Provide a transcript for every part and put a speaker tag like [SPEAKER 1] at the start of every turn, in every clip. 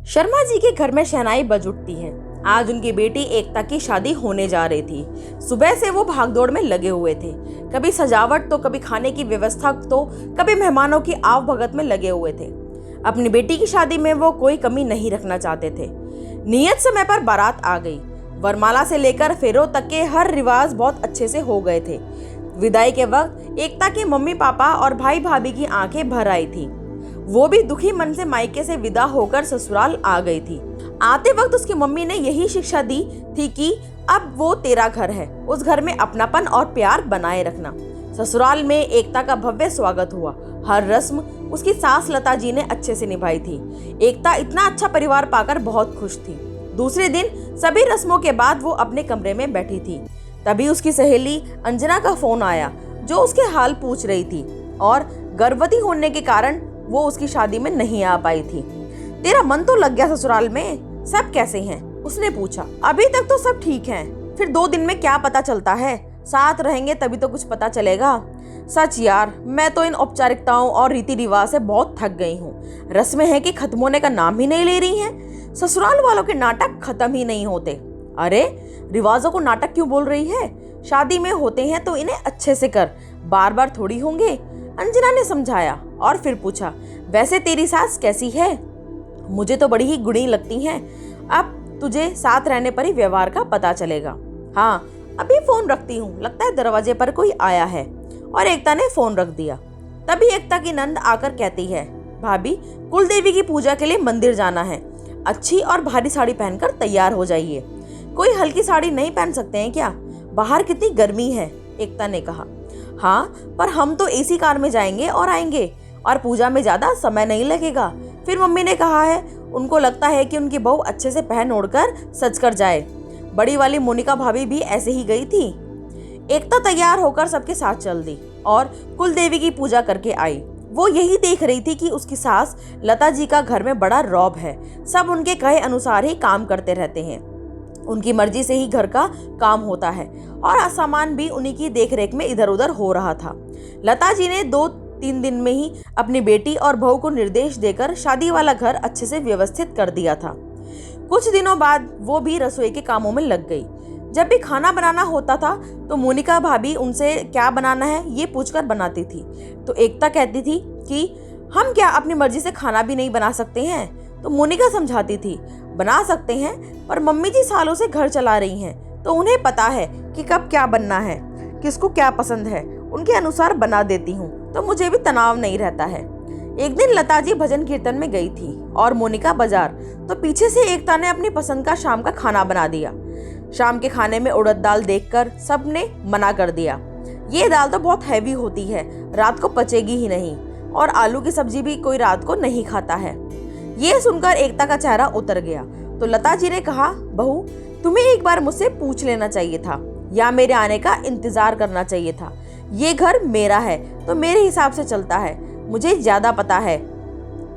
[SPEAKER 1] शर्मा जी के घर में शहनाई बज उठती है। आज उनकी बेटी एकता की शादी होने जा रही थी। सुबह से वो भागदौड़ में लगे हुए थे। कभी सजावट तो कभी खाने की व्यवस्था तो कभी मेहमानों की आवभगत में लगे हुए थे। अपनी बेटी की शादी में वो कोई कमी नहीं रखना चाहते थे। नियत समय पर बारात आ गई। वरमाला से लेकर फेरों तक के हर रिवाज बहुत अच्छे से हो गए थे। विदाई के वक्त एकता के मम्मी पापा और भाई भाभी की आंखें भर आई थी। वो भी दुखी मन से मायके से विदा होकर ससुराल आ गई थी। आते वक्त उसकी मम्मी ने यही शिक्षा दी थी कि अब वो तेरा घर है, उस घर में अपनापन और प्यार बनाए रखना। ससुराल में एकता का भव्य स्वागत हुआ। हर रस्म उसकी सास लता जी ने अच्छे से निभाई थी। एकता इतना अच्छा परिवार पाकर बहुत खुश थी। दूसरे दिन सभी रस्मों के बाद वो अपने कमरे में बैठी थी। तभी उसकी सहेली अंजना का फोन आया, जो उसके हाल पूछ रही थी और गर्भवती होने के कारण वो उसकी शादी में नहीं आ पाई थी। तेरा मन तो लग गया ससुराल में, सब कैसे हैं? उसने पूछा। अभी तक तो सब ठीक हैं, फिर 2 दिन में क्या पता चलता है, साथ रहेंगे तभी तो कुछ पता चलेगा। सच यार, मैं तो इन औपचारिकताओं और रीति रिवाज से बहुत थक गई हूँ। रस्में हैं कि खत्म होने का नाम ही नहीं ले रही हैं। ससुराल वालों के नाटक खत्म ही नहीं होते। अरे रिवाजों को नाटक क्यों बोल रही है? शादी में होते हैं तो इन्हें अच्छे से कर, बार बार थोड़ी होंगे। अंजना ने समझाया और फिर पूछा, वैसे तेरी सास कैसी है? मुझे तो बड़ी ही गुणी लगती हैं। अब तुझे साथ रहने पर ही व्यवहार का पता चलेगा। हाँ, अभी फोन रखती हूँ, लगता है दरवाजे पर कोई आया है। और एकता ने फोन रख दिया। तभी एकता की नंद आकर कहती है, भाभी कुल देवी की पूजा के लिए मंदिर जाना है, अच्छी और भारी साड़ी पहनकर तैयार हो जाइए। कोई हल्की साड़ी नहीं पहन सकते हैं क्या? बाहर कितनी गर्मी है, एकता ने कहा। हाँ, पर हम तो एसी कार में जाएंगे और आएंगे, और पूजा में ज्यादा समय नहीं लगेगा। फिर मम्मी ने कहा है, उनको लगता है कि उनकी बहू अच्छे से पहन ओढ़कर सज कर जाए। बड़ी वाली मोनिका भाभी भी ऐसे ही गई थी। एकता तैयार होकर सबके साथ चल दी और कुल देवी की पूजा करके आई। वो यही देख रही थी कि उसकी सास लता जी का घर में बड़ा रौब है। सब उनके कहे अनुसार ही काम करते रहते हैं। उनकी मर्जी से ही घर का काम होता है और सामान भी उन्हीं की देखरेख में इधर उधर हो रहा था। लता जी ने 2-3 दिन में ही अपनी बेटी और बहू को निर्देश देकर शादी वाला घर अच्छे से व्यवस्थित कर दिया था। कुछ दिनों बाद वो भी रसोई के कामों में लग गई। जब भी खाना बनाना होता था तो मोनिका भाभी उनसे क्या बनाना है ये पूछकर बनाती थी। तो एकता कहती थी कि हम क्या अपनी मर्जी से खाना भी नहीं बना सकते हैं? तो मोनिका समझाती थी, बना सकते हैं, पर मम्मी जी सालों से घर चला रही हैं, तो उन्हें पता है कि कब क्या बनना है, किसको क्या पसंद है, उनके अनुसार बना देती हूँ, तो मुझे भी तनाव नहीं रहता है। एक दिन लता जी भजन कीर्तन में गई थी और मोनिका बाजार, तो पीछे से एकता ने अपनी पसंद का शाम का खाना बना दिया। शाम के खाने में उड़द दाल देखकर सबने मना कर दिया। ये दाल तो बहुत हैवी होती है, रात को पचेगी ही नहीं, और आलू की सब्जी भी कोई रात को नहीं खाता है। ये सुनकर एकता का चेहरा उतर गया। तो लता जी ने कहा, बहू तुम्हें एक बार मुझसे पूछ लेना चाहिए था, या मेरे आने का इंतजार करना चाहिए था। ये घर मेरा है तो मेरे हिसाब से चलता है, मुझे ज्यादा पता है।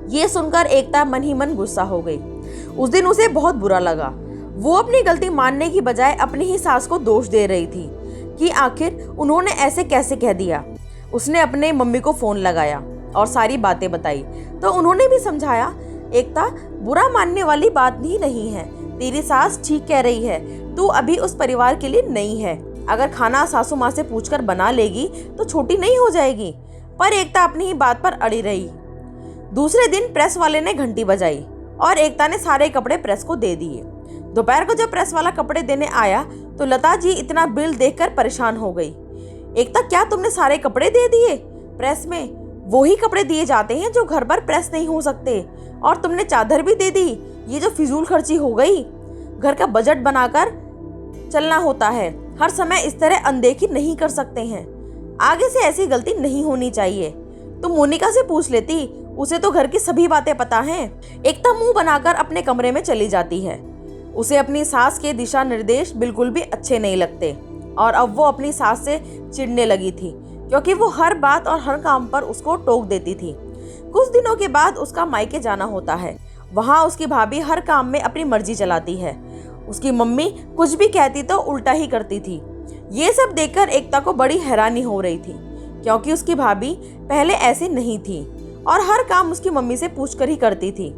[SPEAKER 1] ये सुनकर एकता मन ही मन गुस्सा हो गई। उस दिन उसे बहुत बुरा लगा। वो अपनी गलती मानने की बजाय अपनी ही सास को दोष दे रही थी कि आखिर उन्होंने ऐसे कैसे कह दिया। उसने अपने मम्मी को फोन लगाया और सारी बातें बताई, तो उन्होंने भी समझाया, एकता बुरा मानने वाली बात ही नहीं है, तेरी सास ठीक कह रही है, तू अभी उस परिवार के लिए नहीं है। अगर खाना सासू माँ से पूछकर बना लेगी तो छोटी नहीं हो जाएगी। पर एकता अपनी ही बात पर अड़ी रही। दूसरे दिन प्रेस वाले ने घंटी बजाई और एकता ने सारे कपड़े प्रेस को दे दिए। दोपहर को जब प्रेस वाला कपड़े देने आया तो लता जी इतना बिल देखकर परेशान हो गई। एकता, क्या तुमने सारे कपड़े दे दिए? प्रेस में वही कपड़े दिए जाते हैं जो घर पर प्रेस नहीं हो सकते, और तुमने चादर भी दे दी। ये जो फिजूल खर्ची हो गई। घर का बजट बनाकर चलना होता है, हर समय इस तरह अनदेखी नहीं कर सकते हैं। आगे से ऐसी गलती नहीं होनी चाहिए। तुम मोनिका से पूछ लेती, उसे तो घर की सभी बातें पता हैं। एकता मुंह बनाकर अपने कमरे में चली जाती है। उसे अपनी सास के दिशा निर्देश बिल्कुल भी अच्छे नहीं लगते और अब वो अपनी सास से चिढ़ने लगी थी, क्योंकि वो हर बात और हर काम पर उसको टोक देती थी। कुछ दिनों के बाद उसका मायके जाना होता है। वहाँ उसकी भाभी हर काम में अपनी मर्जी चलाती है। उसकी मम्मी कुछ भी कहती तो उल्टा ही करती थी। ये सब देखकर एकता को बड़ी हैरानी हो रही थी, क्योंकि उसकी भाभी पहले ऐसे नहीं थी और हर काम उसकी मम्मी से पूछकर ही करती थी।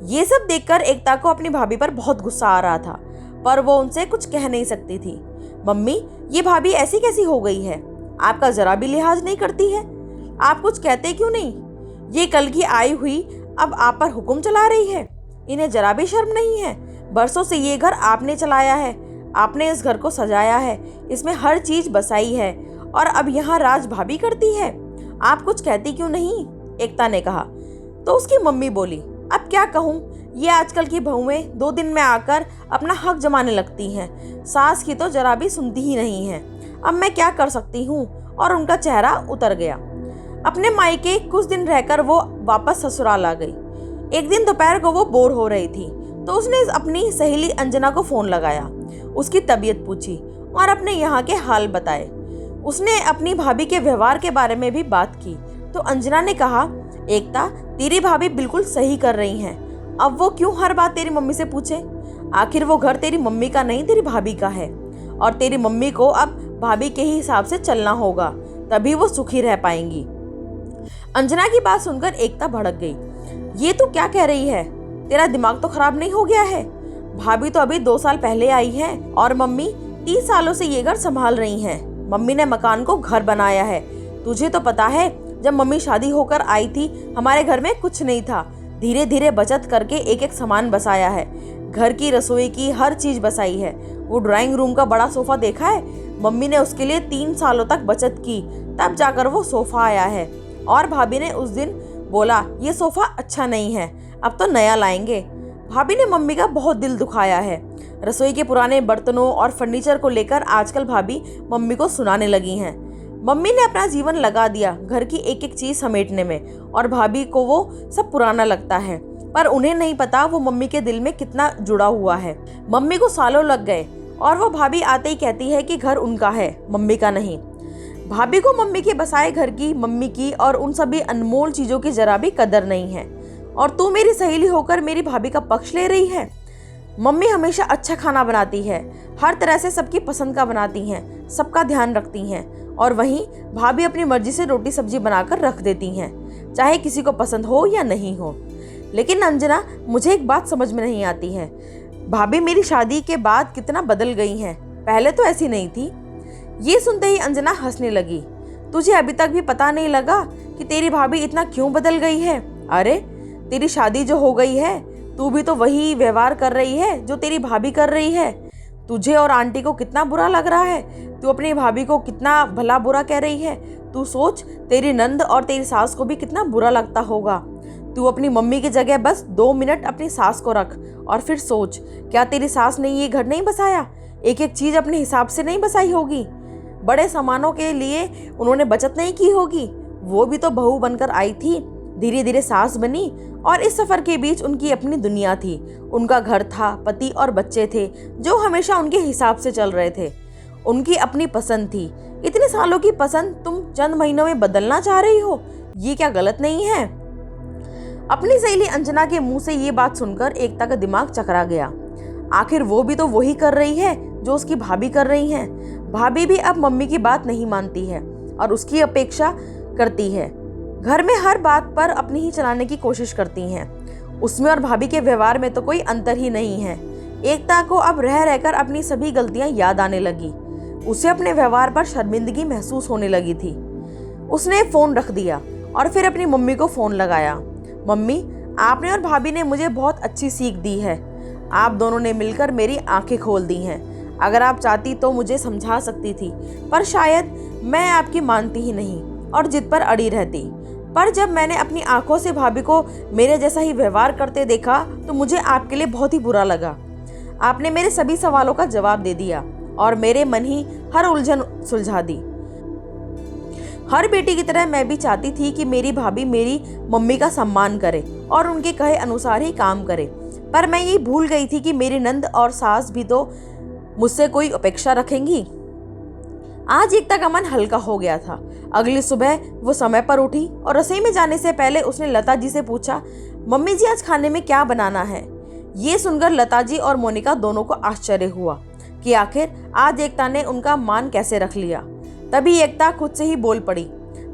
[SPEAKER 1] ये सब देखकर एकता को अपनी भाभी पर बहुत गुस्सा आ रहा था, पर वो उनसे कुछ कह नहीं सकती थी। मम्मी, ये भाभी ऐसी कैसी हो गई है? आपका जरा भी लिहाज नहीं करती है। आप कुछ कहते क्यों नहीं? ये कल की आई हुई अब आप पर हुक्म चला रही है। इन्हें जरा भी शर्म नहीं है। बरसों से ये घर आपने चलाया है, आपने इस घर को सजाया है, इसमें हर चीज बसाई है, और अब यहाँ राज भाभी करती है। आप कुछ कहती क्यों नहीं? एकता ने कहा। तो उसकी मम्मी बोली, अब क्या कहूँ, ये आजकल की बहुएं 2 दिन में आकर अपना हक जमाने लगती हैं। सास की तो जरा भी सुनती ही नहीं है। अब मैं क्या कर सकती हूँ? और उनका चेहरा उतर गया। अपने मायके कुछ दिन रहकर वो वापस ससुराल आ गई। एक दिन दोपहर को वो बोर हो रही थी, तो उसने अपनी सहेली अंजना को फोन लगाया, उसकी तबीयत पूछी और अपने यहाँ के हाल बताए। उसने अपनी भाभी के व्यवहार के बारे में भी बात की, तो अंजना ने कहा, एकता, तेरी भाभी बिल्कुल सही कर रही हैं। अब वो क्यों हर बात तेरी मम्मी से पूछे? आखिर वो घर तेरी मम्मी का नहीं, तेरी भाभी का है, और तेरी मम्मी को अब भाभी के ही हिसाब से चलना होगा, तभी वो सुखी रह पाएंगी। अंजना की बात सुनकर एकता भड़क गई। ये तू क्या कह रही है? तेरा दिमाग तो खराब नहीं हो गया है? भाभी तो अभी 2 साल पहले आई है, और मम्मी 30 सालों से ये घर संभाल रही हैं। मम्मी ने मकान को घर बनाया है। तुझे तो पता है, जब मम्मी शादी होकर आई थी, हमारे घर में कुछ नहीं था। धीरे धीरे बचत करके एक एक सामान बसाया है। घर की रसोई की हर चीज बसाई है। वो ड्राइंग रूम का बड़ा सोफा देखा है? मम्मी ने उसके लिए 3 सालों तक बचत की, तब जाकर वो सोफा आया है। और भाभी ने उस दिन बोला, ये सोफा अच्छा नहीं है, अब तो नया लाएंगे। भाभी ने मम्मी का बहुत दिल दुखाया है। रसोई के पुराने बर्तनों और फर्नीचर को लेकर आजकल भाभी मम्मी को सुनाने लगी हैं। मम्मी ने अपना जीवन लगा दिया घर की एक एक चीज समेटने में, और भाभी को वो सब पुराना लगता है, पर उन्हें नहीं पता वो मम्मी के दिल में कितना जुड़ा हुआ है। मम्मी को सालों लग गए, और वो भाभी आते ही कहती है कि घर उनका है, मम्मी का नहीं। भाभी को मम्मी के बसाए घर की, मम्मी की और उन सभी अनमोल चीजों की जरा भी कदर नहीं है। और तू मेरी सहेली होकर मेरी भाभी का पक्ष ले रही है। मम्मी हमेशा अच्छा खाना बनाती है, हर तरह से सबकी पसंद का बनाती हैं, सबका ध्यान रखती हैं, और वहीं भाभी अपनी मर्जी से रोटी सब्जी बनाकर रख देती हैं, चाहे किसी को पसंद हो या नहीं हो। लेकिन अंजना, मुझे एक बात समझ में नहीं आती है। भाभी मेरी शादी के बाद कितना बदल गई हैं, पहले तो ऐसी नहीं थी। ये सुनते ही अंजना हंसने लगी। तुझे अभी तक भी पता नहीं लगा कि तेरी भाभी इतना क्यों बदल गई है? अरे, तेरी शादी जो हो गई है, तू भी तो वही व्यवहार कर रही है जो तेरी भाभी कर रही है। तुझे और आंटी को कितना बुरा लग रहा है, तू अपनी भाभी को कितना भला बुरा कह रही है। तू सोच, तेरी नंद और तेरी सास को भी कितना बुरा लगता होगा। तू अपनी मम्मी की जगह बस 2 मिनट अपनी सास को रख, और फिर सोच, क्या तेरी सास ने ये घर नहीं बसाया? एक एक चीज अपने हिसाब से नहीं बसाई होगी? बड़े सामानों के लिए उन्होंने बचत नहीं की होगी? वो भी तो बहू बनकर आई थी, धीरे धीरे सास बनी, और इस सफर के बीच उनकी अपनी दुनिया थी। उनका घर था, पति और बच्चे थे जो हमेशा उनके हिसाब से चल रहे थे। उनकी अपनी पसंद थी। इतने सालों की पसंद तुम चंद महीनों में बदलना चाह रही हो? ये क्या गलत नहीं है? अपनी सहेली अंजना के मुंह से ये बात सुनकर एकता का दिमाग चकरा गया। आखिर वो भी तो वही कर रही है जो उसकी भाभी कर रही हैं। भाभी भी अब मम्मी की बात नहीं मानती है और उसकी अपेक्षा करती है। घर में हर बात पर अपनी ही चलाने की कोशिश करती हैं। उसमें और भाभी के व्यवहार में तो कोई अंतर ही नहीं है। एकता को अब रह रहकर अपनी सभी गलतियां याद आने लगी। उसे अपने व्यवहार पर शर्मिंदगी महसूस होने लगी थी। उसने फोन रख दिया और फिर अपनी मम्मी को फोन लगाया। मम्मी, आपने और भाभी ने मुझे बहुत अच्छी सीख दी है। आप दोनों ने मिलकर मेरी आंखें खोल दी हैं। अगर आप चाहती तो मुझे समझा सकती थी, पर शायद मैं आपकी मानती ही नहीं और जिद पर अड़ी रहती। पर जब मैंने अपनी आंखों से भाभी को मेरे जैसा ही व्यवहार करते देखा तो मुझे आपके लिए बहुत ही बुरा लगा। आपने मेरे सभी सवालों का जवाब दे दिया और मेरे मन ही हर उलझन सुलझा दी। हर बेटी की तरह मैं भी चाहती थी कि मेरी भाभी मेरी मम्मी का सम्मान करे और उनके कहे अनुसार ही काम करे, पर मैं ये भूल गई थी कि मेरी नंद और सास भी तो मुझसे कोई अपेक्षा रखेंगी। आज एकता का मन हल्का हो गया था। अगली सुबह वो समय पर उठी और रसोई में जाने से पहले उसने लता जी से पूछा, मम्मी जी आज खाने में क्या बनाना है? ये सुनकर लता जी और मोनिका दोनों को आश्चर्य हुआ कि आखिर आज एकता ने उनका मान कैसे रख लिया। तभी एकता खुद से ही बोल पड़ी,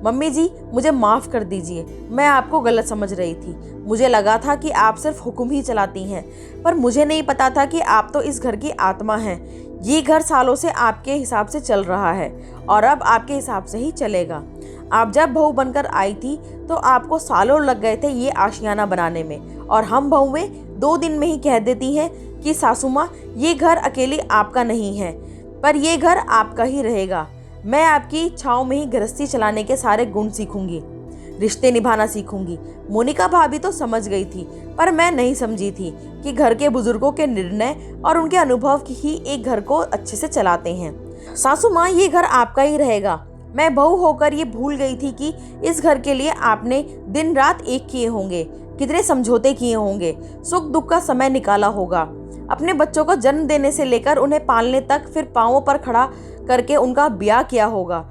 [SPEAKER 1] मम्मी जी, मुझे माफ़ कर दीजिए, मैं आपको गलत समझ रही थी। मुझे लगा था कि आप सिर्फ हुक्म ही चलाती हैं, पर मुझे नहीं पता था कि आप तो इस घर की आत्मा हैं। ये घर सालों से आपके हिसाब से चल रहा है और अब आपके हिसाब से ही चलेगा। आप जब बहू बनकर आई थी तो आपको सालों लग गए थे ये आशियाना बनाने में, और हम बहुएं 2 दिन में ही कह देती हैं कि सासू माँ, ये घर अकेले आपका नहीं है, पर ये घर आपका ही रहेगा। मैं आपकी छाँव में ही गृहस्थी चलाने के सारे गुण सीखूंगी, रिश्ते निभाना सीखूंगी। मोनिका भाभी तो समझ गई थी, पर मैं नहीं समझी थी कि घर के बुजुर्गों के निर्णय और उनके अनुभव ही एक घर को अच्छे से चलाते हैं। सासू माँ, ये घर आपका ही रहेगा। मैं बहू होकर ये भूल गई थी कि इस घर के लिए आपने दिन रात एक किए होंगे, कितने समझौते किए होंगे, सुख दुख का समय निकाला होगा। अपने बच्चों को जन्म देने से लेकर उन्हें पालने तक, फिर पांवों पर खड़ा करके उनका ब्याह किया होगा।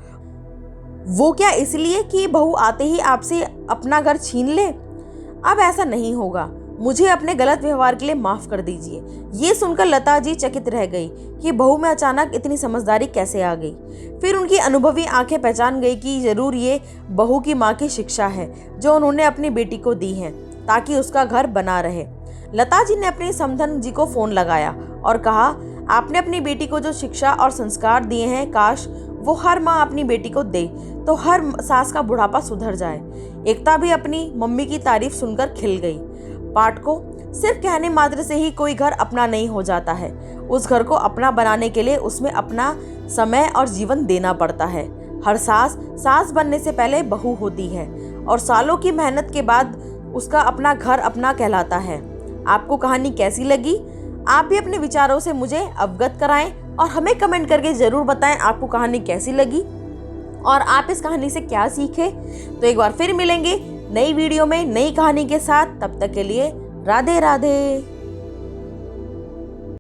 [SPEAKER 1] वो क्या इसलिए कि बहू आते ही आपसे अपना घर छीन ले? अब ऐसा नहीं होगा। मुझे अपने गलत व्यवहार के लिए माफ़ कर दीजिए। ये सुनकर लता जी चकित रह गई कि बहू में अचानक इतनी समझदारी कैसे आ गई। फिर उनकी अनुभवी आंखें पहचान गई कि जरूर ये बहू की माँ की शिक्षा है जो उन्होंने अपनी बेटी को दी है ताकि उसका घर बना रहे। लता जी ने अपनी समधन जी को फ़ोन लगाया और कहा, आपने अपनी बेटी को जो शिक्षा और संस्कार दिए हैं, काश वो हर माँ अपनी बेटी को दे तो हर सास का बुढ़ापा सुधर जाए। एकता भी अपनी मम्मी की तारीफ सुनकर खिल गई। पाठकों, सिर्फ कहने मात्र से ही कोई घर अपना नहीं हो जाता है। उस घर को अपना बनाने के लिए उसमें अपना समय और जीवन देना पड़ता है। हर सास बनने से पहले बहू होती है और सालों की मेहनत के बाद उसका अपना घर अपना कहलाता है। आपको कहानी कैसी लगी? आप भी अपने विचारों से मुझे अवगत कराएं और हमें कमेंट करके ज़रूर बताएं आपको कहानी कैसी लगी और आप इस कहानी से क्या सीखे। तो एक बार फिर मिलेंगे नई वीडियो में नई कहानी के साथ। तब तक के लिए राधे राधे।